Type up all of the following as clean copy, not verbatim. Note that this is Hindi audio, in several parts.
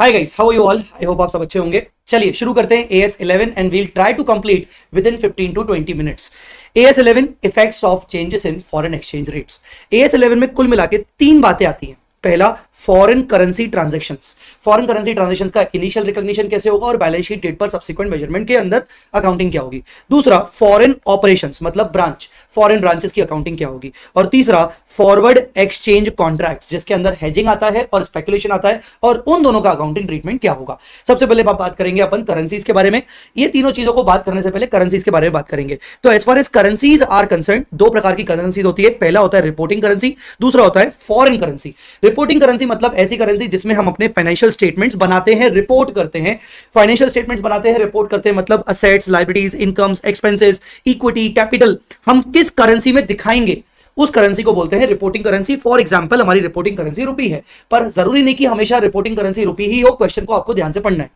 Hi guys, how are you all? I hope आप सब अच्छे होंगे। चलिए शुरू करते हैं AS11 and we'll try to complete within 15 to 20 minutes. AS11 effects of changes in foreign exchange rates. AS11 में कुल मिला के 3 बातें आती हैं। पहला, foreign currency transactions. Foreign currency transactions का इनिशियल रिकॉग्निशन कैसे होगा और बैलेंस शीट डेट पर सब्सिक्वेंट मेजरमेंट के अंदर अकाउंटिंग क्या होगी। दूसरा, फॉरेन ऑपरेशंस मतलब ब्रांच, फॉरेन ब्रांचेस की अकाउंटिंग क्या होगी। और तीसरा, फॉरवर्ड एक्सचेंज कॉन्ट्रैक्ट्स जिसके अंदर हेजिंग आता है और स्पेकुलेशन आता है, और उन दोनों का अकाउंटिंग ट्रीटमेंट क्या होगा। सबसे पहले बात करेंगे अपन करेंसीज के बारे में। ये तीनों चीजों को बात करने से पहले करेंसीज के बारे में बात करेंगे। तो as far as currencies are concerned, 2 प्रकार की करेंसीज होती है। पहला होता है रिपोर्टिंग करेंसी, दूसरा होता है फॉरेन करेंसी। रिपोर्टिंग करेंसी मतलब ऐसी करेंसी जिसमें हम अपने फाइनेंशियल स्टेटमेंट्स बनाते हैं, रिपोर्ट करते हैं। फाइनेंशियल स्टेटमेंट्स बनाते हैं, रिपोर्ट करते हैं मतलब assets, liabilities, incomes, expenses, equity, capital, हम किस करेंसी में दिखाएंगे उस करेंसी को बोलते हैं रिपोर्टिंग करेंसी। फॉर एग्जांपल, हमारी रिपोर्टिंग करेंसी रुपी है, पर जरूरी नहीं कि हमेशा रिपोर्टिंग करेंसी रुपी ही हो। क्वेश्चन को आपको ध्यान से पढ़ना है।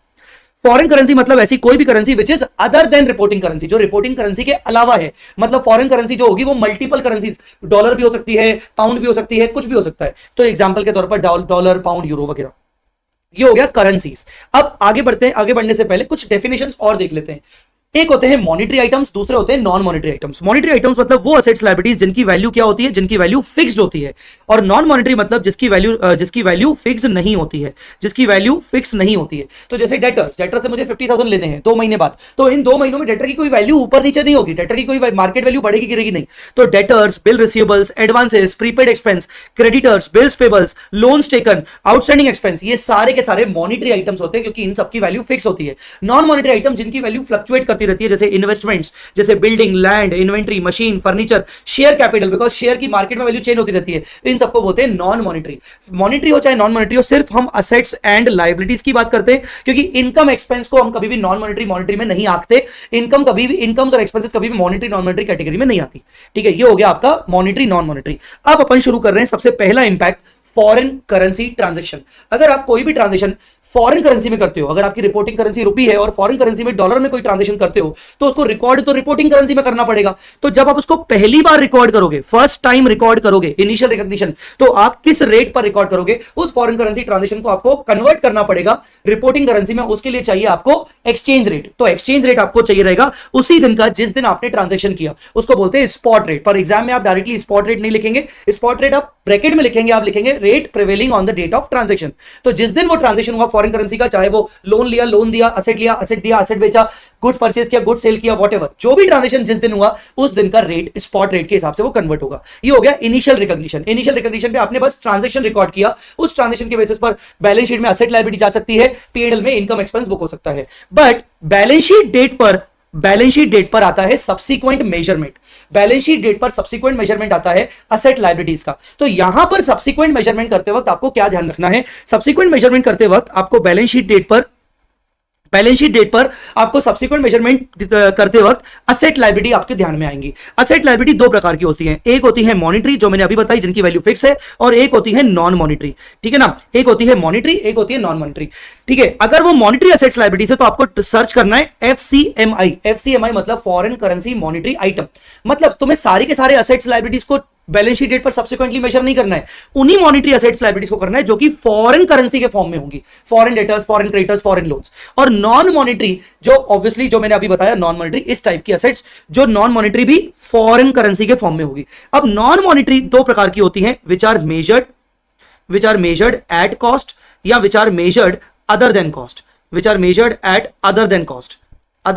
फॉरेन करेंसी मतलब ऐसी कोई भी currency which is other than reporting currency, जो रिपोर्टिंग करेंसी के अलावा है। मतलब फॉरेन करेंसी जो होगी वो मल्टीपल करेंसीज, डॉलर भी हो सकती है, पाउंड भी हो सकती है, कुछ भी हो सकता है। तो एग्जांपल के तौर पर डॉलर, पाउंड, यूरो वगैरह, ये हो गया करेंसीज। अब आगे बढ़ते हैं। आगे बढ़ने से पहले कुछ डेफिनेशंस और देख लेते हैं। एक होते हैं मॉनिटरी आइटम्स, दूसरे होते हैं non monetary items. Monetary items मतलब वो असेट्स लायबिलिटीज जिनकी वैल्यू क्या होती है, जिनकी वैल्यू फिक्स्ड होती है। और नॉन मॉनिटरी मतलब जिसकी वैल्यू फिक्स नहीं होती है, जिसकी वैल्यू फिक्स नहीं होती है। तो जैसे डेटर से मुझे 50,000 लेने हैं 2 महीने बाद, तो इन 2 महीनों में डेटर की कोई वैल्यू ऊपर नीचे नहीं होगी, डेटर की कोई मार्केट वैल्यू बढ़ेगी गिरेगी नहीं। तो debtors, bill receivables, advances, prepaid expense, creditors, bills payables, loans taken, outstanding expense, ये सारे के सारे मॉनिटरी आइटम्स होते हैं क्योंकि इन सबकी वैल्यू फिक्स होती है। नॉन मॉनिटरी आइटम जिनकी वैल्यू फ्लक्चुएट करती रहती है, जैसे इन्वेस्टमेंट्स, जैसे building, land, inventory, machine, furniture, share capital, because share की मार्केट में वैल्यू चेंज होती रहती है। इन सबको बोलते हैं नॉन मॉनिटरी। मॉनिटरी हो चाहे नॉन मॉनिटरी हो, सिर्फ हम असेट्स एंड लायबिलिटीज की बात करते हैं, क्योंकि इनकम एक्सपेंस को हम कभी भी नॉन मॉनिटरी मॉनिटरी में नहीं आंकते। इनकम कभी भी, इनकम्स और एक्सपेंसेस कभी भी मॉनिटरी नॉन मॉनिटरी कैटेगरी में नहीं आती। ठीक है, ये हो गया आपका मॉनिटरी नॉन मॉनिटरी। अब अपन शुरू कर रहे हैं। सबसे पहला इंपैक्ट, फॉरेन करेंसी ट्रांजैक्शन। अगर आप कोई भी ट्रांजैक्शन फॉरेन करेंसी में करते हो, अगर आपकी रिपोर्टिंग करेंसी रुपी है और फॉरेन करेंसी में डॉलर में कोई ट्रांजैक्शन करते हो, तो उसको रिकॉर्ड तो रिपोर्टिंग करेंसी में करना पड़ेगा। तो जब आप उसको पहली बार रिकॉर्ड करोगे, फर्स्ट टाइम रिकॉर्ड करोगे, इनिशियल रिकॉग्निशन, तो आप किस रेट पर रिकॉर्ड करोगे उस फॉरेन करेंसी ट्रांजैक्शन को आपको कन्वर्ट करना पड़ेगा रिपोर्टिंग करेंसी में। उसके लिए चाहिए आपको एक्सचेंज रेट। तो एक्सचेंज रेट आपको चाहिए रहेगा उसी दिन का जिस दिन आपने ट्रांजैक्शन किया, उसको बोलते हैं स्पॉट रेट। पर एग्जाम में आप डायरेक्टली स्पॉट रेट नहीं लिखेंगे, स्पॉट रेट आप ब्रैकेट में लिखेंगे, आप लिखेंगे rate prevailing on the date of transaction. तो जिस दिन वो ट्रांजैक्शन हुआ फॉरेन करेंसी का, चाहे वो लोन लिया, लोन दिया, असेट लिया, असेट दिया, असेट बेचा, गुड्स परचेज किया, गुड्स सेल किया, व्हाटएवर, जो भी ट्रांजैक्शन जिस दिन हुआ उस दिन का रेट स्पॉट रेट के हिसाब से वो कन्वर्ट होगा। ये हो गया इनिशियल रिकॉग्निशन। इनिशियल रिकॉग्निशन पे आपने बस ट्रांजैक्शन रिकॉर्ड किया, उस ट्रांजैक्शन के बेसिस पर बैलेंस शीट में असेट लायबिलिटी जा सकती है, पीएनएल में इनकम एक्सपेंस बुक हो सकता है। बट बैलेंस शीट डेट पर आता है subsequent measurement. Balance sheet date पर सब्सिक्वेंट मेजरमेट आता है असेट लायबिलिटीज का। तो यहां पर सब्सिक्वेंट मेजरमेंट करते वक्त आपको क्या ध्यान रखना है? सब्सिक्वेंट मेजरमेंट करते वक्त आपको बैलेंस शीट डेट पर आपको सब्सिक्वेंट मेजरमेंट करते वक्त असेट लायबिलिटी आपके ध्यान में आएंगी। असेट लायबिलिटी 2 प्रकार की होती है। एक होती है मॉनिटरी, जो मैंने अभी बताई, जिनकी वैल्यू फिक्स है, और एक होती है नॉन मॉनिटरी। ठीक है ना, एक होती है मॉनिटरी, एक होती है नॉन मॉनिटरी। ठीक है, अगर वो मॉनिटरी असेट्स लायबिलिटी है तो आपको सर्च करना है FCMI। FCMI मतलब फॉरेन करेंसी मॉनिटरी आइटम। मतलब तुम्हें सारे के सारे असेट्स लायबिलिटीज को बैलेंस शीट डेट पर सब्सिक्वेंटली मेजर नहीं करना है, उन्हीं मॉनिटरी असेट्स लायबिलिटीज को करना है जो कि फॉरेन करेंसी के फॉर्म में होंगी। Foreign debtors, foreign creditors, foreign loans. और नॉन मॉनिटरी जो ऑब्वियसली जो मैंने अभी बताया नॉन मॉनिटरी, इस टाइप की असेट्स जो नॉन मॉनिटरी भी फॉरेन करेंसी के फॉर्म में होगी। अब नॉन मॉनिटरी 2 प्रकार की होती है, which are measured at cost या which are measured other than cost. Which are measured at other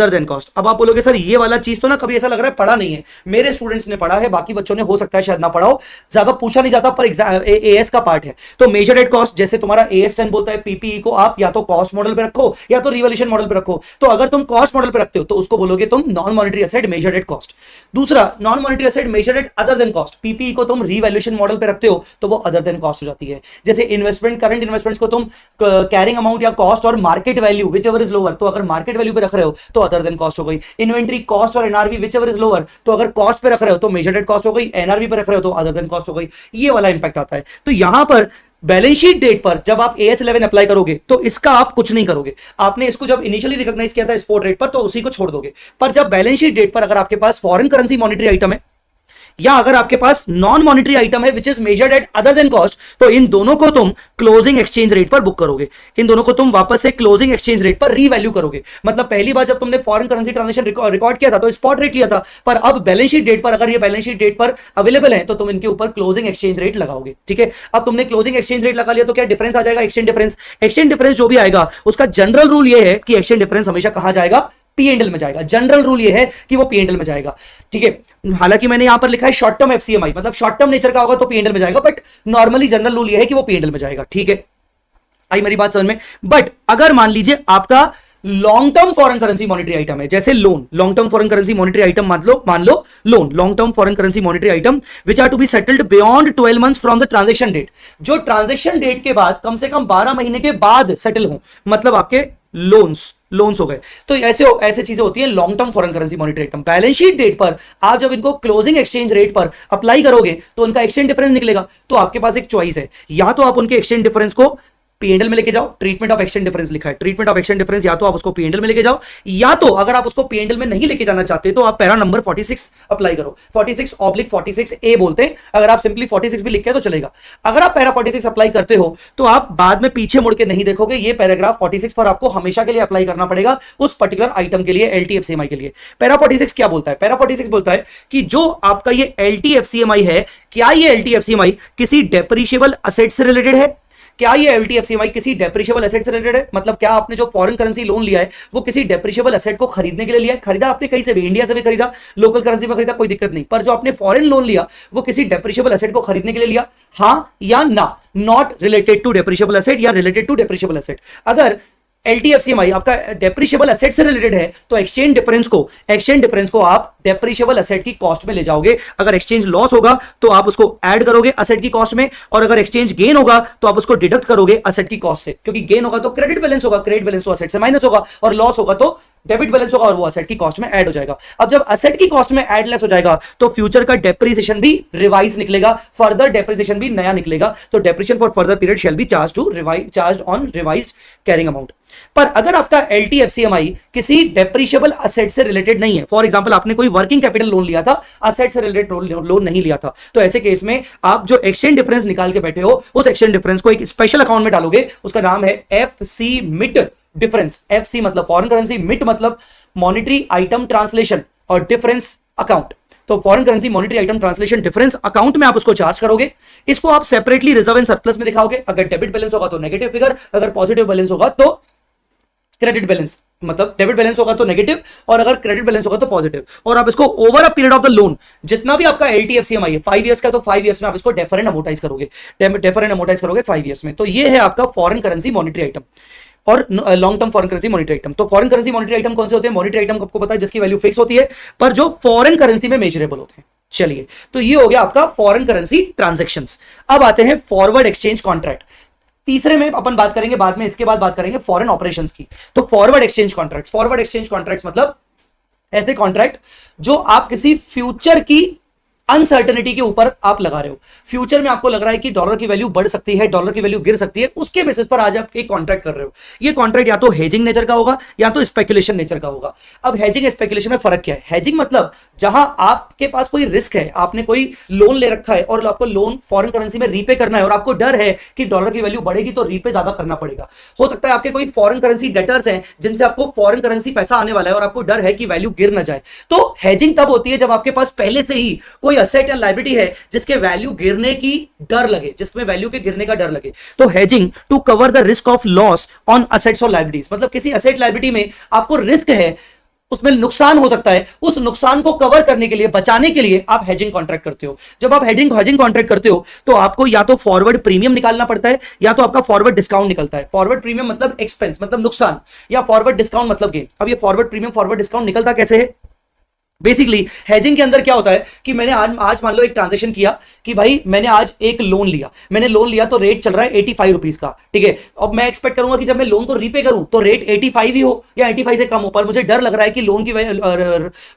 than cost. अब आप बोलोगे सर ये वाला चीज तो ना कभी ऐसा लग रहा है पढ़ा नहीं है। मेरे स्टूडेंट्स ने पढ़ा है, बाकी बच्चों ने हो सकता है शायद ना पढ़ा हो, ज्यादा पूछा नहीं जाता, पर एएस का पार्ट है। तो मेजर्ड एट कॉस्ट, जैसे तुम्हारा AS10 बोलता है पीपीई को आप या तो कॉस्ट मॉडल पे रखो या तो रिवॉल्यूशन मॉडल पे रखो। तो अगर तुम कॉस्ट मॉडल पे रखते हो तो उसको बोलोगे तुम non monetary asset measured at cost. दूसरा, non monetary asset measured at other than cost. PPE को तुम रिवॉल्यूशन मॉडल पे रखते हो तो वो अदर देन कॉस्ट हो जाती है। जैसे इन्वेस्टमेंट, करंट इन्वेस्टमेंट्स को तुम कैरिंग अमाउंट या कॉस्ट और market value which ever is lower, तो अगर मार्केट वैल्यू पे रख रहे हो तो अदर देन कॉस्ट हो गई। इन्वेंटरी कॉस्ट और NRV which ever is lower, तो अगर कॉस्ट पे रख रहे हो तो मेजर्ड एट कॉस्ट हो गई, एनआरवी पे रख रहे हो तो अदर देन कॉस्ट हो गई। ये वाला इंपैक्ट आता है। तो यहां पर बैलेंस शीट डेट पर जब आप AS11 अप्लाई करोगे तो इसका आप कुछ नहीं करोगे। आपने इसको जब इनिशियली रिकॉग्नाइज किया था स्पॉट रेट पर तो उसी को छोड़ दोगे। पर जब बैलेंस शीट डेट पर अगर आपके पास फॉरेन करेंसी मॉनिटरी आइटम है, या अगर आपके पास नॉन मॉनिटरी आइटम है which is measured at other than cost, तो इन दोनों को तुम क्लोजिंग एक्सचेंज रेट पर बुक करोगे, इन दोनों को तुम वापस से क्लोजिंग एक्सचेंज रेट पर रीवैल्यू करोगे। मतलब पहली बार जब तुमने फॉरेन करेंसी ट्रांजैक्शन रिकॉर्ड किया था तो स्पॉट रेट लिया था, पर अब बैलेंस शीट डेट पर अगर ये बैलेंस शीट डेट पर अवेलेबल है तो तुम इनके ऊपर क्लोजिंग एक्सचेंज रेट लगाओगे। ठीक है, अब तुमने क्लोजिंग एक्सचेंज रेट लगा लिया तो क्या डिफरेंस आ जाएगा, एक्सचेंज डिफरेंस। एक्सचेंज डिफरेंस जो भी आएगा उसका जनरल रूल ये है कि एक्सचेंज डिफरेंस हमेशा कहां जाएगा, P&L में जाएगा। जनरल रूल ये है कि वो P&L में जाएगा। ठीक है, हालांकि मैंने यहां पर लिखा है शॉर्ट टर्म FCMI, मतलब शॉर्ट टर्म नेचर का होगा तो P&L में जाएगा, बट नॉर्मली जनरल रूल ये है कि वो P&L में जाएगा। ठीक है, आई मेरी बात समझ में। बट अगर मान लीजिए आपका long term foreign currency monetary item है, जैसे loan, long term foreign currency monetary item मान लो loan, long term foreign currency monetary item which are to be settled beyond 12 months from the transaction date, जो ट्रांजैक्शन डेट के बाद कम से कम 12 महीने के बाद सेटल हो, मतलब आपके लोन्स हो गए। तो ऐसे चीजें होती है long term foreign currency monetary item. Balance sheet date पर आप जब इनको क्लोजिंग एक्सचेंज रेट पर अप्लाई करोगे तो उनका एक्सचेंज डिफरेंस निकलेगा। तो आपके पास एक चॉइस है, या तो आप उनके एक्सचेंज डिफरेंस को P&L में लेके जाओ, ट्रीटमेंट ऑफ एक्सचेंज डिफरेंस लिखा है, ट्रीटमेंट ऑफ एक्सचेंज डिफरेंस, या तो आप उसको P&L में लेके जाओ, या तो अगर आप उसको P&L में नहीं लेके जाना चाहते तो आप पैरा नंबर 46 अप्लाई करो। 46/46A बोलते हैं, अगर आप सिंपली 46 भी लिख के तो चलेगा। अगर आप पैरा 46 अप्लाई करते हो तो आप बाद में पीछे मुड़ के नहीं देखोगे, ये पैराग्राफ 46 पर आपको हमेशा के लिए अप्लाई करना पड़ेगा उस पर्टिकुलर आइटम के लिए, LTFCMI के लिए। पैरा 46 क्या बोलता है, पैरा 46 बोलता है कि जो आपका ये LTFCMI है, क्या ये LTFCMI किसी डेप्रिशिएबल असेट से रिलेटेड है, क्या ये LTFCMI किसी डेप्रिशिएबल एसेट से रिलेटेड है, मतलब क्या आपने जो फॉरेन करेंसी लोन लिया है वो किसी डेप्रिशिएबल एसेट को खरीदने के लिए लिया है, खरीदा आपने कहीं से भी, इंडिया से भी खरीदा, लोकल करेंसी में खरीदा, कोई दिक्कत नहीं, पर जो आपने फॉरेन लोन लिया वो किसी डेप्रिशिएबल एसेट को खरीदने के लिए लिया, हां या ना, not related to depreciable asset या रिलेटेड टू डेप्रिशिएबल एसेट। अगर LTFCMI आपका डेप्रिशिएबल एसेट से रिलेटेड है तो एक्सचेंज डिफरेंस को आप डेप्रिशिएबल एसेट की कॉस्ट में ले जाओगे। अगर एक्सचेंज लॉस होगा तो आप उसको ऐड करोगे एसेट की कॉस्ट में, और अगर एक्सचेंज गेन होगा तो आप उसको डिडक्ट करोगे एसेट की कॉस्ट से, क्योंकि गेन होगा तो क्रेडिट बैलेंस होगा, क्रेडिट बैलेंस तो एसेट से माइनस होगा, और लॉस होगा तो डेबिट बैलेंस होगा और वो एसेट की कॉस्ट में ऐड हो जाएगा। अब जब एसेट की कॉस्ट में ऐड लेस हो जाएगा तो फ्यूचर का डेप्रिसिएशन भी रिवाइज निकलेगा, फर्दर डेप्रिसिएशन भी नया निकलेगा, तो depreciation for further period shall be charge on revised carrying amount. पर अगर आपका LTFCMI किसी डेप्रिशिएबल एसेट से रिलेटेड नहीं है, फॉर एग्जांपल आपने कोई वर्किंग कैपिटल लोन लिया था, एसेट से रिलेटेड लोन नहीं लिया था, तो ऐसे केस में आप जो एक्सचेंज डिफरेंस निकाल के बैठे हो उस एक्सचेंज डिफरेंस को एक स्पेशल अकाउंट में डालोगे, उसका नाम है FC MIT डिफरेंस। FC मतलब फॉरेन करेंसी, MIT मतलब मॉनिटरी आइटम ट्रांसलेशन, और डिफरेंस अकाउंट। तो foreign currency monetary item translation difference account में आप उसको चार्ज करोगे। इसको आप सेपरेटली रिजर्व एंड सरप्लस में दिखाओगे। अगर डेबिट बैलेंस होगा तो नेगेटिव फिगर, अगर पॉजिटिव बैलेंस होगा तो क्रेडिट बैलेंस, मतलब डेबिट बैलेंस होगा तो नेगेटिव और अगर क्रेडिट बैलेंस होगा तो पॉजिटिव। और आप इसको over a period of the loan, जितना भी आपका LTFCMI है 5 इयर्स का, तो 5 इयर्स में आप इसको डेफर एंड अमोर्टाइज करोगे, 5 इयर्स में। तो ये है आपका फॉरेन करेंसी मॉनिटरी आइटम और long term foreign currency monetary item. तो फॉरेन करेंसी मॉनिटरी आइटम कौन से होते हैं, मॉनिटरी आइटम आपको पता है जिसकी वैल्यू फिक्स होती है, पर जो फॉरेन करेंसी में मेजरेबल होते हैं। चलिए, तो ये हो गया आपका फॉरेन करेंसी ट्रांजैक्शंस। अब आते हैं फॉरवर्ड एक्सचेंज कॉन्ट्रैक्ट। तीसरे में अपन बात करेंगे बाद में, इसके बाद बात करेंगे फॉरेन ऑपरेशंस की। तो फॉरवर्ड एक्सचेंज कॉन्ट्रैक्ट मतलब ऐसे कॉन्ट्रैक्ट जो आप किसी फ्यूचर की अनसर्टेनिटी के ऊपर आप लगा रहे हो। फ्यूचर में आपको लग रहा है कि डॉलर की वैल्यू बढ़ सकती है, डॉलर की वैल्यू गिर सकती है, उसके बेसिस पर आज आप एक कॉन्ट्रैक्ट कर रहे हो। ये कॉन्ट्रैक्ट या तो हेजिंग नेचर का होगा या तो स्पेकुलेशन नेचर का होगा। अब हेजिंग स्पेकुलेशन में फर्क क्या है? हेजिंग मतलब जहां आपके पास कोई रिस्क है, आपने कोई लोन ले रखा है और आपको लोन फॉरेन करेंसी में रीपे करना है और आपको डर है कि डॉलर की वैल्यू बढ़ेगी तो रीपे ज्यादा करना पड़ेगा। हो सकता है आपके कोई फॉरेन करेंसी डेटर्स हैं जिनसे आपको फॉरेन करेंसी पैसा आने वाला है और आपको डर है कि वैल्यू गिर ना जाए। तो हेजिंग तब होती है जब आपके पास पहले से ही कोई असेट या लायबिलिटी है जिसके वैल्यू गिरने की डर लगे, जिसमें वैल्यू के गिरने का डर लगे। तो hedging to cover the risk of loss on assets और लायबिलिटीज, मतलब किसी असेट लायबिलिटी में आपको रिस्क है, उसमें नुकसान हो सकता है, उस नुकसान को कवर करने के लिए, बचाने के लिए आप हेजिंग कॉन्ट्रैक्ट करते हो। जब आप हेजिंग कॉन्ट्रैक्ट करते हो तो आपको या तो फॉरवर्ड प्रीमियम निकालना पड़ता है या तो आपका फॉरवर्ड डिस्काउंट निकलता है। फॉरवर्ड प्रीमियम मतलब एक्सपेंस, मतलब नुकसान, या फॉरवर्ड डिस्काउंट मतलब गेन। अब ये फॉरवर्ड प्रीमियम फॉरवर्ड डिस्काउंट निकलता कैसे है? बेसिकली हेजिंग के अंदर क्या होता है कि मैंने आज मान लो एक ट्रांजेक्शन किया कि भाई मैंने आज एक लोन लिया, तो रेट चल रहा है 85 रुपीज का, ठीक है। अब मैं एक्सपेक्ट करूंगा कि जब मैं लोन को रीपे करूं तो रेट 85 ही हो या 85 से कम हो, पर मुझे डर लग रहा है कि लोन की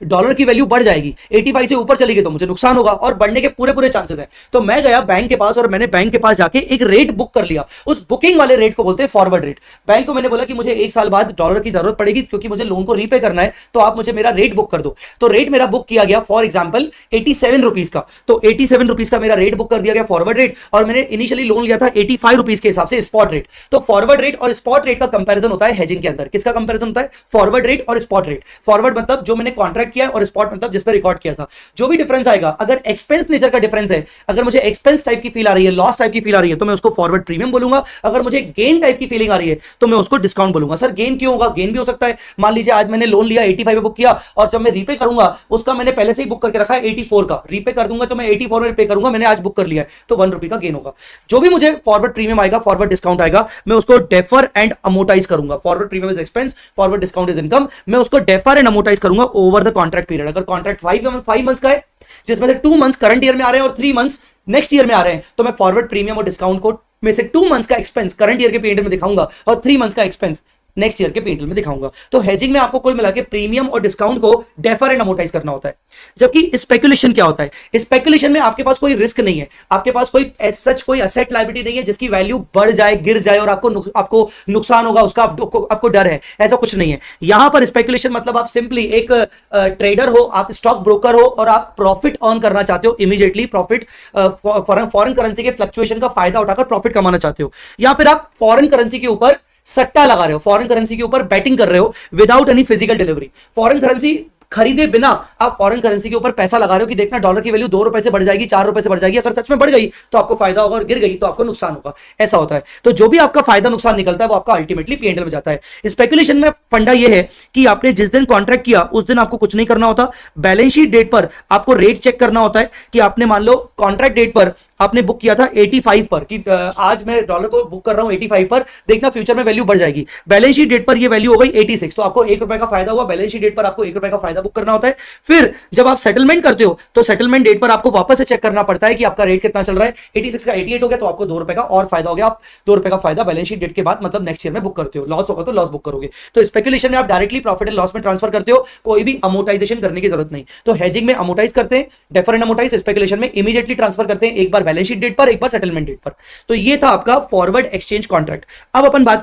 डॉलर की वैल्यू बढ़ जाएगी, 85 से ऊपर चली गई तो मुझे नुकसान होगा और बढ़ने के पूरे चांसेस है। तो मैं गया बैंक के पास और मैंने बैंक के पास जाके एक रेट बुक कर लिया। उस बुकिंग वाले रेट को बोलते हैं फॉरवर्ड रेट। बैंक को मैंने बोला कि मुझे 1 साल बाद डॉलर की जरूरत पड़ेगी क्योंकि मुझे लोन को रीपे करना है, तो आप मुझे मेरा रेट बुक कर दो। तो रेट मेरा बुक किया गया फॉर एग्जांपल 87 रुपीज का, तो 87 रुपीज का मेरा रेट बुक कर दिया गया फॉरवर्ड रेट, और मैंने इनिशियली लोन लिया था 85 रुपीज के हिसाब से स्पॉट रेट। तो फॉरवर्ड रेट और स्पॉट रेट का कंपैरिजन होता है हेजिंग के अंदर। किसका कंपैरिजन होता है? फॉरवर्ड रेट और स्पॉट रेट। फॉरवर्ड मतलब जो मैंने कॉन्ट्रैक्ट किया है, और स्पॉट मतलब जिस पर रिकॉर्ड किया था। जो भी डिफरेंस आएगा, अगर एक्सपेंस नेचर का डिफरेंस है, अगर मुझे एक्सपेंस टाइप की फील आ रही है, लॉस टाइप की फील आ रही है, तो मैं उसको फॉरवर्ड प्रीमियम बोलूंगा। अगर मुझे गेन टाइप की फीलिंग आ रही है तो मैं उसको डिस्काउंट बोलूंगा। सर गेन क्यों होगा? गेन भी हो सकता है, मान लीजिए आज मैंने लोन लिया 85 पे बुक किया, और जब मैं रीपे करूंगा उसका मैंने पहले से ही बुक करके रखा है 84 का, रीपे कर दूंगा, जब मैं 84 में पे करूंगा, मैंने आज बुक कर लिया है, तो 1 रुपए का गेन होगा। जो भी मुझे फॉरवर्ड प्रीमियम आएगा, फॉरवर्ड डिस्काउंट आएगा, मैं उसको डेफर एंड अमोटाइज करूंगा। Forward premium is expense, forward discount is income. मैं उसको डेफर एंड अमोटाइज करूंगा ओवर द कॉन्ट्रैक्ट पीरियड। अगर कॉन्ट्रैक्ट 5 मंथ्स का है, जिसमें से 2 मंथ्स करंट ईयर में आ रहे हैं और 3 मंथ्स नेक्स्ट ईयर में आ रहे हैं, तो मैं फॉरवर्ड प्रीमियम और डिस्काउंट को में से 2 मंथ्स का एक्सपेंस करंट ईयर के पीरियड में दिखाऊंगा, और 3 मंथ्स का एक्सपेंस नेक्स्ट ईयर के पीरियड में दिखाऊंगा। तो हेजिंग में आपको कुल मिला के प्रीमियम और डिस्काउंट को डेफर एंड अमोटाइज करना होता है। जबकि स्पेकुलेशन क्या होता है? स्पेकुलेशन में आपके पास कोई रिस्क नहीं है, आपके पास कोई सच कोई एसेट लायबिलिटी नहीं है जिसकी वैल्यू बढ़ जाए, गिर जाए और आपको नुकसान होगा उसका, आपको डर है, ऐसा कुछ नहीं है। यहां पर स्पेकुलेशन मतलब आप सिंपली एक ट्रेडर हो, आप स्टॉक ब्रोकर हो, और आप प्रॉफिट अर्न करना चाहते हो इमीडिएटली, प्रॉफिट फॉरेन करेंसी के फ्लक्चुएशन का फायदा उठाकर प्रॉफिट कमाना चाहते हो, या फिर आप फॉरेन करेंसी के ऊपर सट्टा लगा रहे हो, फॉरेन करेंसी के ऊपर बैटिंग कर रहे हो without any physical delivery. Foreign currency खरीदे बिना आप फॉरेन करेंसी के ऊपर पैसा लगा रहे हो कि देखना डॉलर की वैल्यू 2 रुपए से बढ़ जाएगी, 4 रुपए से बढ़ जाएगी। अगर सच में बढ़ गई तो आपको फायदा होगा, और गिर गई तो आपको नुकसान होगा। ऐसा होता है। तो जो भी आपका फायदा नुकसान निकलता है वो आपका अल्टीमेटली पीएनएल में जाता है। स्पेकुलेशन में फंडा ये है कि आपने जिस दिन कॉन्ट्रैक्ट किया उस दिन आपको कुछ नहीं करना होता। बैलेंस शीट डेट पर आपको रेट चेक करना होता है कि आपने मान लो कॉन्ट्रैक्ट डेट पर आपने बुक किया था 85 पर, कि आज मैं डॉलर को बुक कर रहा हूं 85 पर, देखना फ्यूचर में वैल्यू बढ़ जाएगी। बैलेंस शीट डेट पर ये वैल्यू हो गई 86, तो आपको 1 रुपए का फायदा हुआ। बैलेंस शीट डेट पर आपको 1 रुपए का फायदा बुक करना होता है। फिर जब आप सेटलमेंट करते हो तो सेटलमेंट डेट पर आपको वापस से चेक करना पड़ता है कि आपका रेट कितना चल रहा है। 86 का 88 हो गया तो आपको 2 रुपए का और फायदा हो गया। आप 2 रुपए का फायदा बैलेंस शीट डेट के बाद मतलब नेक्स्ट ईयर में बुक करते हो। लॉस होगा तो लॉस बुक करोगे। तो स्पेकुलेशन में आप डायरेक्टली प्रॉफिट एंड लॉस में ट्रांसफर करते हो, कोई भी अमोटाइजेशन करने की जरूरत नहीं। तो हेजिंग में अमोटाइज करते हैं, डेफर एंड अमोटाइज। स्पेकुलेशन में इमीडिएटली ट्रांसफर करते हैं, एक बार बैलेंस शीट डेट पर, एक बार सेटलमेंट डेट पर। तो ये था आपका फॉरवर्ड एक्सचेंज कॉन्ट्रैक्ट। अब अपन बात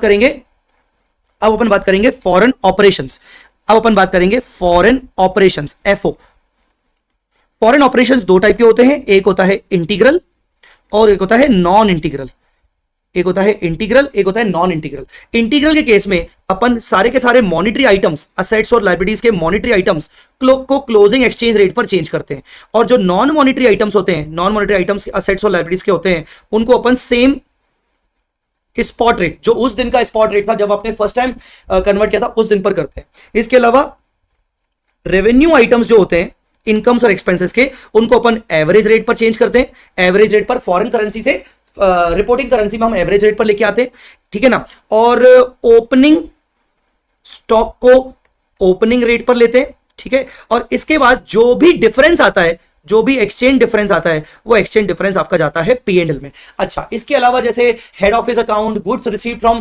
करेंगे फॉरेन ऑपरेशंस। अब अपन बात करेंगे foreign operations, FO. Foreign operations 2 type के होते हैं, एक होता है इंटीग्रल और एक होता है नॉन इंटीग्रल। एक होता है इंटीग्रल, एक होता है नॉन इंटीग्रल। इंटीग्रल के केस में अपन सारे के सारे मॉनिटरी आइटम्स, असेट्स और लायबिलिटीज के मॉनिटरी आइटम्स को क्लोजिंग एक्सचेंज रेट पर चेंज करते हैं। और जो नॉन मॉनिटरी आइटम्स होते हैं, नॉन मॉनिटरी आइटम्स असेट्स और लायबिलिटीज के होते हैं, उनको अपन सेम स्पॉट रेट, जो उस दिन का स्पॉट रेट था जब आपने फर्स्ट टाइम कन्वर्ट किया था, उस दिन पर करते हैं। इसके अलावा रेवेन्यू आइटम्स जो होते हैं इनकम्स और एक्सपेंसेस के, उनको अपन एवरेज रेट पर चेंज करते हैं। एवरेज रेट पर फॉरेन करेंसी से रिपोर्टिंग करेंसी में हम एवरेज रेट पर लेके आते हैं, ठीक है ना। और ओपनिंग स्टॉक को ओपनिंग रेट पर लेते हैं, ठीक है। और इसके बाद जो भी डिफरेंस आता है, जो भी एक्सचेंज डिफरेंस आता है, वो एक्सचेंज डिफरेंस आपका जाता है पीएनएल में। अच्छा, इसके अलावा जैसे head office account, goods received from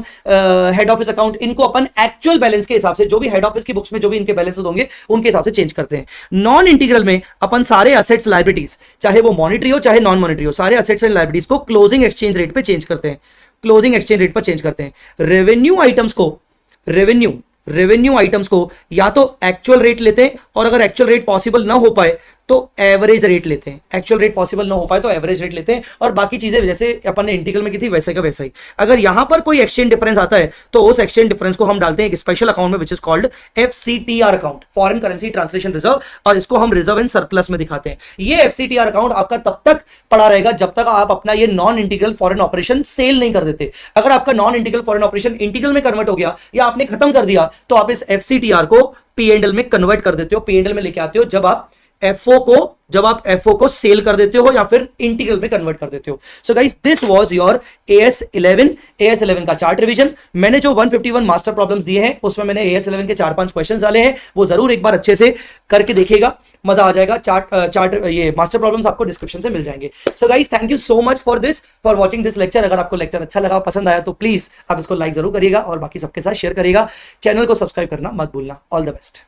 head office account, इनको अपन एक्चुअल बैलेंस के हिसाब से, जो भी हेड ऑफिस की बुक्स में जो भी इनके बैलेंस होंगे उनके हिसाब से चेंज करते हैं। नॉन इंटीग्रल में अपन सारे असेट्स लायबिलिटीज, चाहे वो मॉनिटरी हो चाहे नॉन मॉनिटरी हो, सारे असेट्स एंड लायबिलिटीज को क्लोजिंग एक्सचेंज रेट पे चेंज करते हैं। क्लोजिंग एक्सचेंज रेट पर चेंज करते हैं। रेवेन्यू आइटम्स को या तो एक्चुअल रेट लेते हैं, और अगर एक्चुअल रेट पॉसिबल ना हो पाए तो एवरेज रेट लेते हैं। एक्चुअल रेट पॉसिबल ना हो पाए तो एवरेज रेट लेते हैं। और बाकी चीजें जैसे अपन ने इंटीग्रल में की थी वैसे का वैसा ही। अगर यहां पर कोई एक्सचेंज डिफरेंस आता है तो उस एक्सचेंज डिफरेंस को हम डालते हैं एक स्पेशल अकाउंट में, which is called FCTR account, foreign currency translation reserve, और इसको हम रिजर्व एंड सरप्लस में दिखाते हैं। ये FCTR अकाउंट आपका तब तक पड़ा रहेगा जब तक आप अपना ये non integral foreign operation sale नहीं कर देते। अगर आपका non integral foreign operation integral में कन्वर्ट हो गया या आपने खत्म कर दिया, तो आप इस FCTR को पीएनएल में कन्वर्ट कर देते हो, पीएनएल में लेके आते हो जब आप एफओ को सेल कर देते हो या फिर इंटीग्रल में कन्वर्ट कर देते हो। So guys, this was your AS11 का चार्ट रिवीजन। मैंने जो 151 मास्टर प्रॉब्लम्स दिए हैं उसमें मैंने AS11 के 4-5 क्वेश्चंस डाले हैं, वो जरूर एक बार अच्छे से करके देखिएगा, मजा आ जाएगा। चार्ट ये मास्टर प्रॉब्लम्स आपको डिस्क्रिप्शन से मिल जाएंगे। So guys, thank you so much for watching this lecture. अगर आपको लेक्चर अच्छा लगा, पसंद आया, तो प्लीज आप इसको लाइक जरूर करिएगा और बाकी सबके साथ शेयर करिएगा। चैनल को सब्सक्राइब करना मत भूलना। All the best.